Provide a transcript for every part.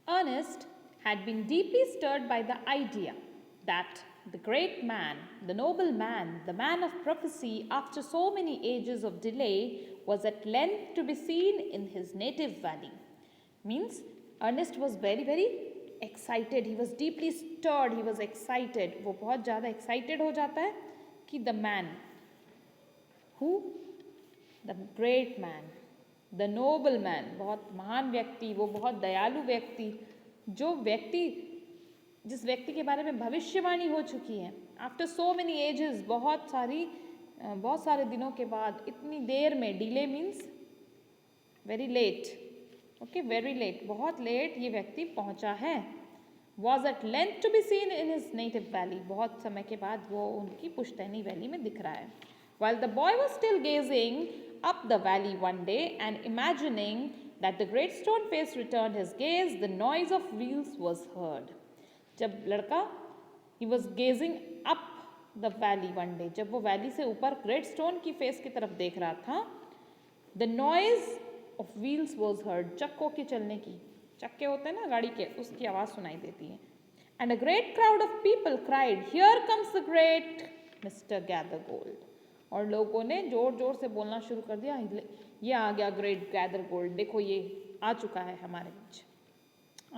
Ernest had been deeply stirred by the idea that the great man, the noble man, the man of prophecy, after so many ages of delay, was at length to be seen in his native valley. Means Ernest was very, very excited. He was deeply stirred. He was excited. वो बहुत ज़्यादा excited हो जाता है कि the man who, the great man, the noble man, बहुत महान व्यक्ति, वो बहुत दयालु व्यक्ति, जो व्यक्ति जिस व्यक्ति के बारे में भविष्यवाणी हो चुकी है आफ्टर सो मेनी एजेस, बहुत सारे दिनों के बाद, इतनी देर में, delay means very late, okay, very late, बहुत लेट ये व्यक्ति पहुंचा है. Was at length to be seen in his native valley, बहुत समय के बाद वो उनकी पुश्तैनी वैली में दिख रहा है. While the boy was still gazing up the valley one day and imagining that the great stone face returned his gaze, the noise of wheels was heard. जब लड़का he was gazing up the valley one day, जब वो valley से ऊपर great stone की face की तरफ देख रहा था, the noise of wheels was heard, चक्कों के चलने की, चक्के होते हैं ना गाड़ी के, उसकी आवाज़ सुनाई देती है. And a great crowd of people cried, "Here comes the great Mr. Gathergold." और लोगों ने जोर जोर से बोलना शुरू कर दिया, ये आ गया ग्रेट गैदर गोल्ड, देखो ये आ चुका है हमारे बीच.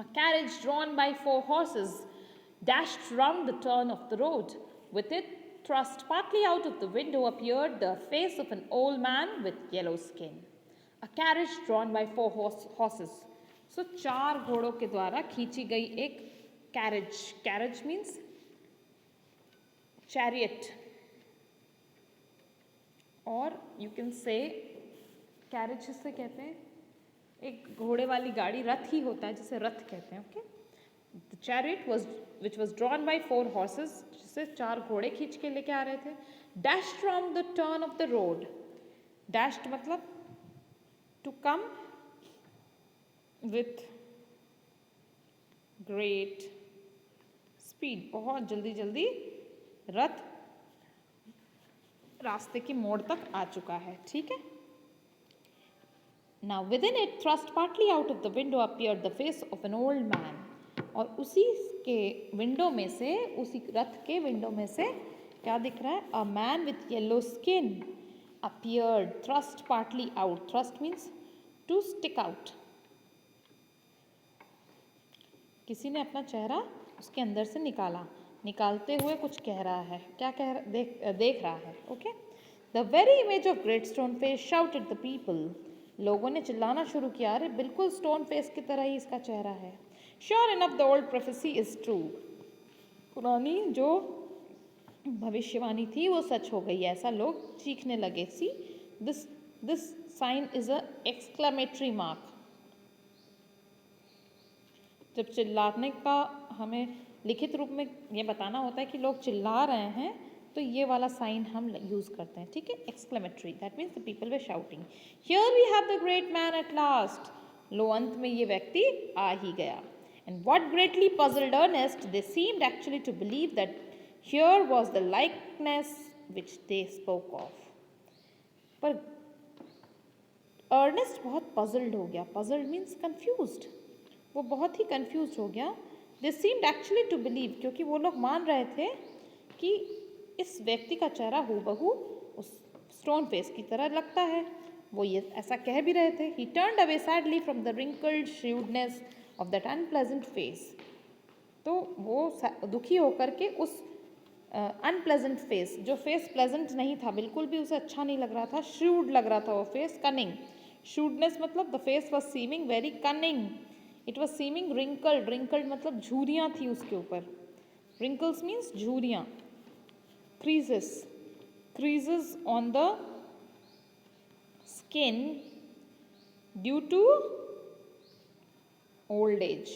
A carriage drawn by 4 horses dashed round the turn of the road. With it thrust partly out of the window appeared the face of an old man with yellow skin. A carriage drawn by 4 horses. So 4 घोड़ों के द्वारा खींची गई एक carriage. Carriage means chariot. और you can say carriage जिसे कहते हैं, एक घोड़े वाली गाड़ी, रथ ही होता है जिसे रथ कहते हैं. Okay, the chariot was which was drawn by 4 horses, जिसे 4 घोड़े खींच के लेके आ रहे थे. Dashed from the turn of the road. Dashed मतलब to come with great speed, बहुत जल्दी जल्दी रथ रास्ते की मोड़ तक आ चुका है. ठीक है. Now within it thrust partly out of the window appeared the face of an old man. और उसी के विंडो में से, उसी रथ के विंडो में से क्या दिख रहा है? A man with yellow skin appeared, thrust partly out. Thrust means to stick out. किसी ने अपना चेहरा उसके अंदर से निकालते हुए कुछ कह रहा है. क्या देख रहा है. Okay. The very image of great stone face shouted the people. लोगों ने चिल्लाना शुरू किया, अरे बिल्कुल स्टोन फेस की तरह ही इसका चेहरा है. Sure enough the old prophecy is true. पुरानी जो भविष्यवाणी थी वो सच हो गई, ऐसा लोग चीखने लगे. See this sign is a exclamatory mark. जब चिल्लाने का हमें लिखित रूप में ये बताना होता है कि लोग चिल्ला रहे हैं, तो ये वाला साइन हम यूज करते हैं. ठीक है, exclamatory, that means the people were shouting, here we have the great man at last. लो, अंत में ये व्यक्ति आ ही गया. And what greatly puzzled Ernest, they seemed actually to believe that here was the likeness which they spoke of. पर Ernest बहुत पजल्ड हो गया. Puzzled means confused. वो बहुत ही कंफ्यूज हो गया. They seemed actually to believe, क्योंकि वो लोग मान रहे थे कि इस व्यक्ति का चेहरा हूबहू उस स्टोन फेस की तरह लगता है. वो ये ऐसा कह भी रहे थे. He turned away sadly from the wrinkled shrewdness of that unpleasant face. तो वो दुखी होकर के उस अनप्लेजेंट फेस, जो फेस प्लेजेंट नहीं था, बिल्कुल भी उसे अच्छा नहीं लग रहा था, श्रूड लग रहा था वो फेस, कनिंग. श्रूडनेस मतलब the face was seeming very cunning. It was seeming wrinkled. Wrinkled मतलब झुर्रियाँ थी उसके ऊपर. रिंकल्स मीन्स झुर्रियाँ. creases on the skin due to old age.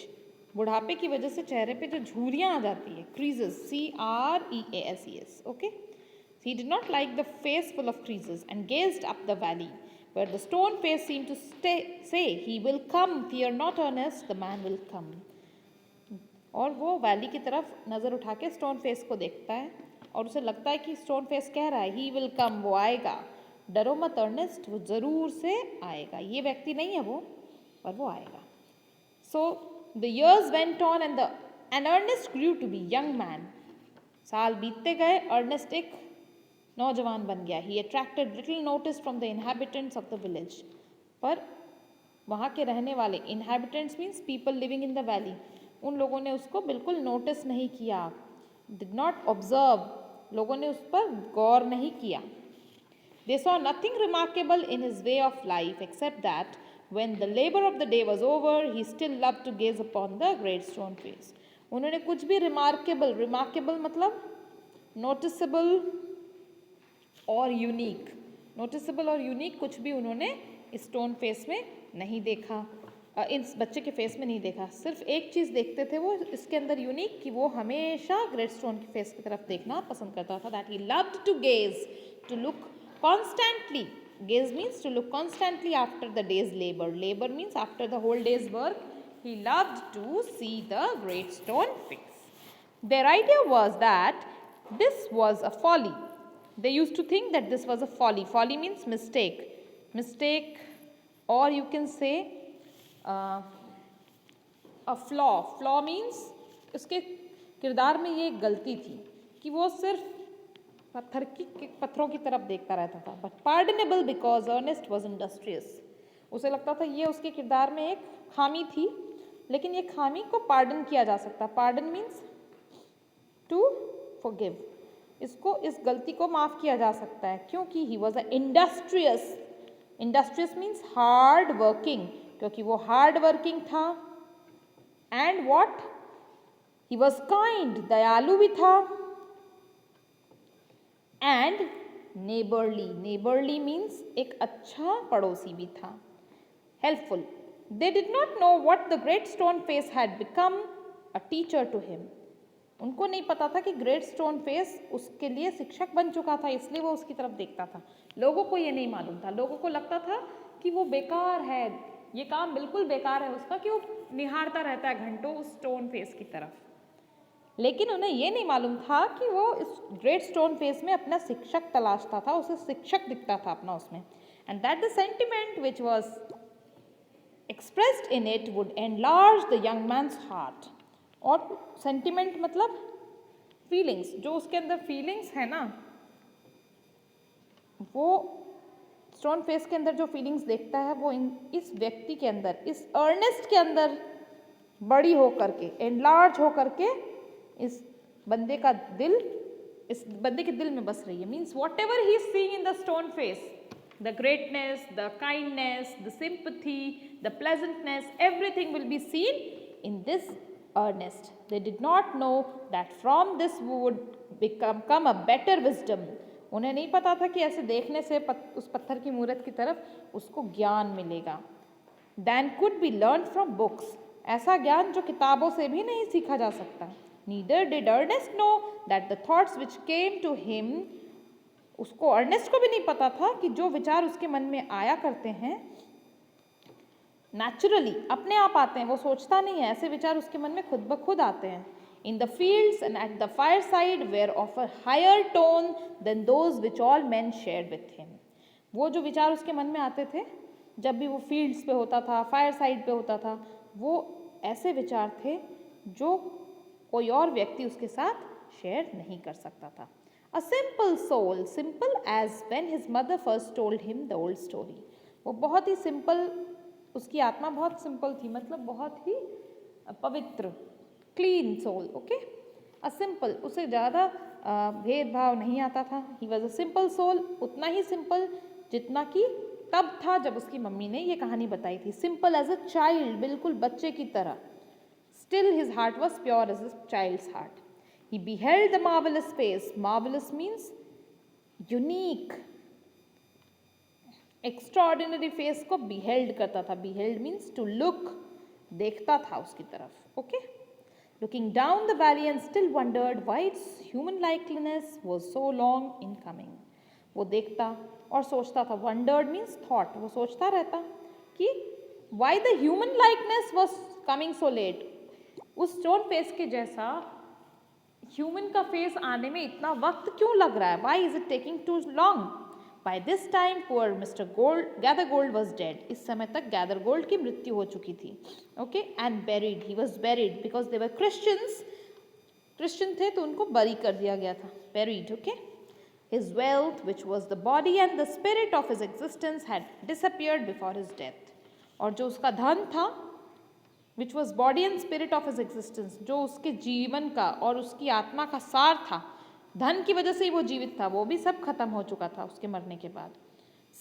बुढ़ापे की वजह से चेहरे पे जो झुर्रियाँ आ जाती है, creases, creases. Okay. He did not like the face full of creases and gazed up the valley, where the stone face seemed to say, "He will come. Fear not, Ernest. The man will come." और वो valley की तरफ नज़र उठा के stone face को देखता है और उसे लगता है कि स्टोन फेस कह रहा है, ही विल कम, वो आएगा. डरो मत अर्नेस्ट, वो ज़रूर से आएगा. ये व्यक्ति नहीं है वो, पर वो आएगा. So the years went on and Ernest grew to be young man. साल बीतते गए, अर्नेस्ट एक नौजवान बन गया. He attracted little notice from the inhabitants of the village. पर वहाँ के रहने वाले, inhabitants means people living in the valley, उन लोगों ने उसको बिल्कुल नोटिस नहीं किया. Did not observe, लोगों ने उस पर गौर नहीं किया. They saw nothing remarkable in his way of life except that when the labor of the day was over, he still loved to gaze upon the great stone face. उन्होंने कुछ भी remarkable मतलब noticeable और unique कुछ भी उन्होंने इस stone face में नहीं देखा, इस बच्चे के फेस में नहीं देखा. सिर्फ एक चीज़ देखते थे वो इसके अंदर यूनिक, कि वो हमेशा ग्रेट स्टोन के फेस की तरफ देखना पसंद करता था. That he loved to gaze, to look constantly. Gaze means to look constantly after the day's labor. Labor means after the whole day's work. He loved to see the great stone face. Their idea was that this was a folly. They used to think that this was a folly. Folly means mistake. Mistake, or you can say a flaw. Flaw means उसके किरदार में ये गलती थी कि वो सिर्फ पत्थरों की तरफ देखता रहता था. But pardonable because Ernest was industrious. उसे लगता था ये उसके किरदार में एक खामी थी, लेकिन ये खामी को पार्डन किया जा सकता. Pardon means to forgive. इसको, इस गलती को माफ़ किया जा सकता है क्योंकि ही was a industrious. Industrious means hard working, क्योंकि वो हार्ड वर्किंग था. And what, he was kind, दयालु भी था. एंड नेबरली मीन्स एक अच्छा पड़ोसी भी था. Helpful. They did not know what the great stone face had become a teacher to him. उनको नहीं पता था कि ग्रेट स्टोन फेस उसके लिए शिक्षक बन चुका था, इसलिए वो उसकी तरफ देखता था. लोगों को ये नहीं मालूम था. लोगों को लगता था कि वो बेकार है, ये काम बिल्कुल बेकार है उसका, कि वो निहारता रहता है घंटों उस स्टोन फेस की तरफ. लेकिन उन्हें ये नहीं मालूम था कि वो इस ग्रेट स्टोन फेस में अपना शिक्षक तलाशता था, उसे शिक्षक दिखता था अपना उसमें. And that the sentiment which was expressed in it would enlarge the young man's heart. और सेंटिमेंट मतलब फीलिंग्स, जो उसके अंदर फीलिंग्स है ना, वो स्टोन फेस के अंदर जो फीलिंग्स देखता है वो इस व्यक्ति के अंदर, इस अर्नेस्ट के अंदर बड़ी हो करके, एनलार्ज हो करके इस बंदे का दिल, इस बंदे के दिल में बस रही है. Means whatever he is seeing in the stone face, the greatness, the kindness, the sympathy, the pleasantness, everything will be seen in this Ernest. They did not know that from this would come a better wisdom. उन्हें नहीं पता था कि ऐसे देखने से उस पत्थर की मूर्त की तरफ उसको ज्ञान मिलेगा. Than could be learn from books. ऐसा ज्ञान जो किताबों से भी नहीं सीखा जा सकता. Neither did Ernest know that the thoughts which came to him, उसको अर्नेस्ट को भी नहीं पता था कि जो विचार उसके मन में आया करते हैं नेचुरली, अपने आप आते हैं, वो सोचता नहीं है, ऐसे विचार उसके मन में खुद ब खुद आते हैं. In the fields and at the fireside were of a higher tone than those which all man share with him. वो जो विचार उसके मन में आते थे जब भी वो फील्ड्स पे होता था, फायर साइड पे होता था, वो ऐसे विचार थे जो कोई और व्यक्ति उसके साथ शेयर नहीं कर सकता था. A simple soul, simple as when his mother first told him the old story. वो बहुत ही सिंपल, उसकी आत्मा बहुत सिंपल थी, मतलब बहुत ही पवित्र, clean soul. Okay, a simple, उसे ज़्यादा भेदभाव नहीं आता था. He was a simple soul, उतना ही सिंपल जितना कि तब था जब उसकी मम्मी ने ये कहानी बताई थी. सिंपल एज अ चाइल्ड, बिल्कुल बच्चे की तरह. Still his heart was pure as a child's heart. He beheld the marvelous face. Marvelous means unique. Extraordinary face को beheld करता था. Beheld means to look. देखता था उसकी तरफ. Okay? Looking down the valley and still wondered why its human likeness was so long in coming. वो देखता और सोचता था. Wondered means thought. वो सोचता रहता कि why the human likeness was coming so late. उस स्टोन फेस के जैसा ह्यूमन का फेस आने में इतना वक्त क्यों लग रहा है? Why is it taking too long? By this time, poor Mr. Gathergold was dead. इस समय तक Gathergold की मृत्यु हो चुकी थी. Okay, and buried. He was buried because they were Christians. Christian थे तो उनको बरी कर दिया गया था. Buried. Okay. His wealth, which was the body and the spirit of his existence, had disappeared before his death. और जो उसका धन था, which was body and spirit of his existence, जो उसके जीवन का और उसकी आत्मा का सार था, धन की वजह से ही वो जीवित था, वो भी सब खत्म हो चुका था उसके मरने के बाद.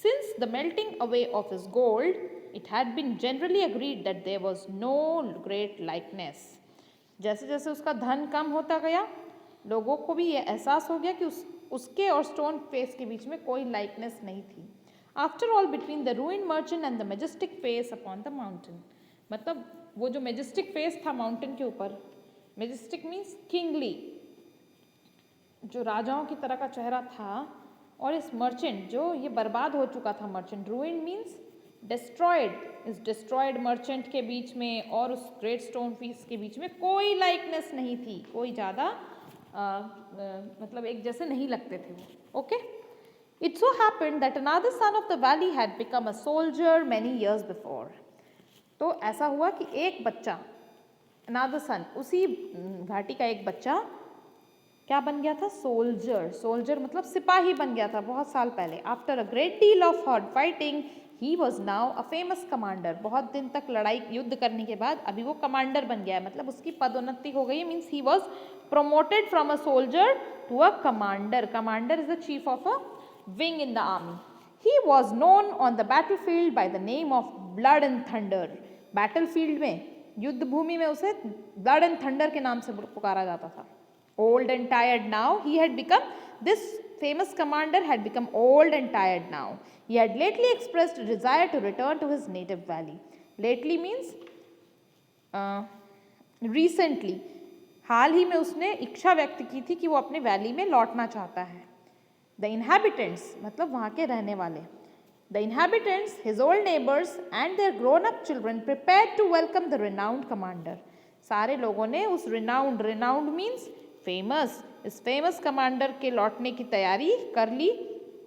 Since the melting away of his gold, it had been generally agreed that there was no great likeness. जैसे जैसे उसका धन कम होता गया, लोगों को भी ये एहसास हो गया कि उसके और स्टोन फेस के बीच में कोई लाइकनेस नहीं थी. After all, between the ruined merchant and the majestic face upon the mountain, मतलब वो जो मेजेस्टिक फेस था माउंटेन के ऊपर, मेजेस्टिक मीन्स किंगली, जो राजाओं की तरह का चेहरा था, और इस मर्चेंट जो ये बर्बाद हो चुका था, मर्चेंट, रूइंड मीन्स डिस्ट्रॉयड, इस डिस्ट्रॉयड मर्चेंट के बीच में और उस ग्रेट स्टोन फेस के बीच में कोई लाइकनेस नहीं थी, कोई ज़्यादा मतलब एक जैसे नहीं लगते थे वो. Okay. It so happened that another son of the valley had become a soldier many years before. तो ऐसा हुआ कि एक बच्चा, another son, उसी घाटी का एक बच्चा क्या बन गया था? सोल्जर. सोल्जर मतलब सिपाही बन गया था बहुत साल पहले. After a great deal of hard fighting he was now a famous commander. बहुत दिन तक लड़ाई युद्ध करने के बाद अभी वो कमांडर बन गया है, मतलब उसकी पदोन्नति हो गई है. Means he was promoted from a soldier to a commander. Commander is the chief of a wing in the army. He was known on the battlefield by the name of Blood and Thunder. Battlefield में, युद्ध भूमि में उसे Blood and Thunder के नाम से पुकारा जाता था. Old and tired now, he had become, this famous commander had become old and tired now. He had lately expressed a desire to return to his native valley. Lately means recently. हाल ही में उसने इच्छा व्यक्त की थी कि वो अपने valley में लौटना चाहता है. द इनहैबिटेंट्स मतलब वहाँ के रहने वाले. The inhabitants, his old neighbours and their grown up children prepared to welcome the renowned commander. सारे लोगों ने उस रिनाउंड मीन्स फेमस, इस फेमस कमांडर के लौटने की तैयारी कर ली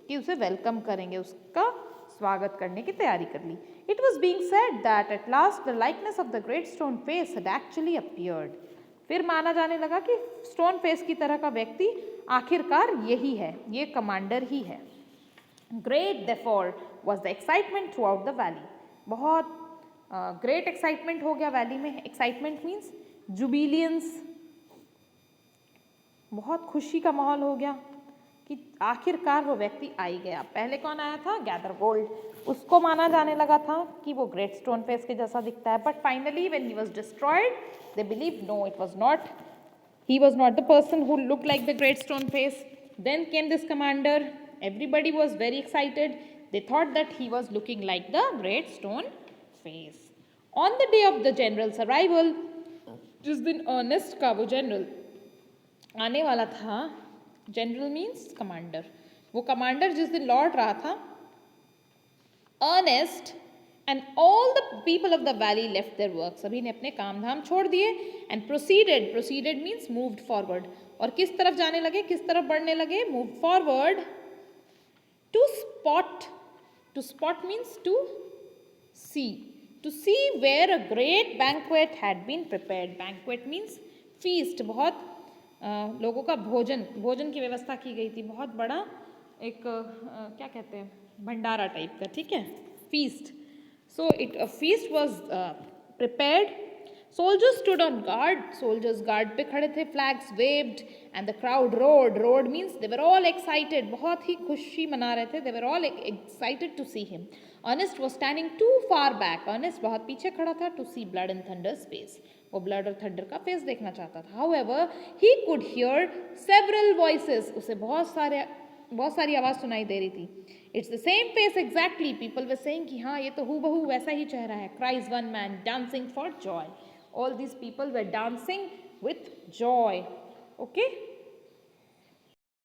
कि उसे वेलकम करेंगे, उसका स्वागत करने की तैयारी कर ली. It was being said that at last the likeness of the great stone face had actually appeared. फिर माना जाने लगा कि स्टोन फेस की तरह का व्यक्ति आखिरकार यही है, ये कमांडर ही है. Great देफोर was the excitement through out the valley. बहुत ग्रेट एक्साइटमेंट हो गया वैली में. एक्साइटमेंट मीन्स जुबिलियंस, बहुत खुशी का माहौल हो गया कि आखिरकार वो व्यक्ति आ ही गया. पहले कौन आया था? गैदरगोल्ड. उसको माना जाने लगा था कि वो ग्रेट स्टोन फेस के जैसा दिखता है. But finally when he was destroyed they believed no, it was not, he was not the person who looked like the great stone face. Then came this commander. Everybody was very excited. They thought that he was looking like the great stone face. On the day of the general's arrival, जिस दिन Ernest का वो general आने वाला था, general means commander, वो commander जिस दिन लौट रहा था, Ernest and all the people of the valley left their work. सभी ने अपने काम धाम छोड़ दिए and proceeded means moved forward. और किस तरफ जाने लगे, किस तरफ बढ़ने लगे? moved forward to spot means to see where a great banquet had been prepared. Banquet means feast. बहुत लोगों का भोजन की व्यवस्था की गई थी. बहुत बड़ा एक क्या कहते हैं, भंडारा टाइप का. ठीक है, feast. So a feast was prepared. Soldiers stood on guard. Soldiers guard पे खड़े थे. Flags waved and the crowd roared. Roared means they were all excited. बहुत ही खुशी मना रहे थे. They were all excited to see him. Ernest was standing too far back. Ernest बहुत पीछे खड़ा था to see Blood and Thunder's face. वो ब्लड और थंडर का फेस देखना चाहता था. However, he could hear several voices. उसे बहुत सारी आवाज़ सुनाई दे रही थी. It's the same face exactly. People were saying कि हाँ ये तो हूबहू वैसा ही चेहरा है. Cries one man dancing for joy. All these people were dancing with joy. Okay.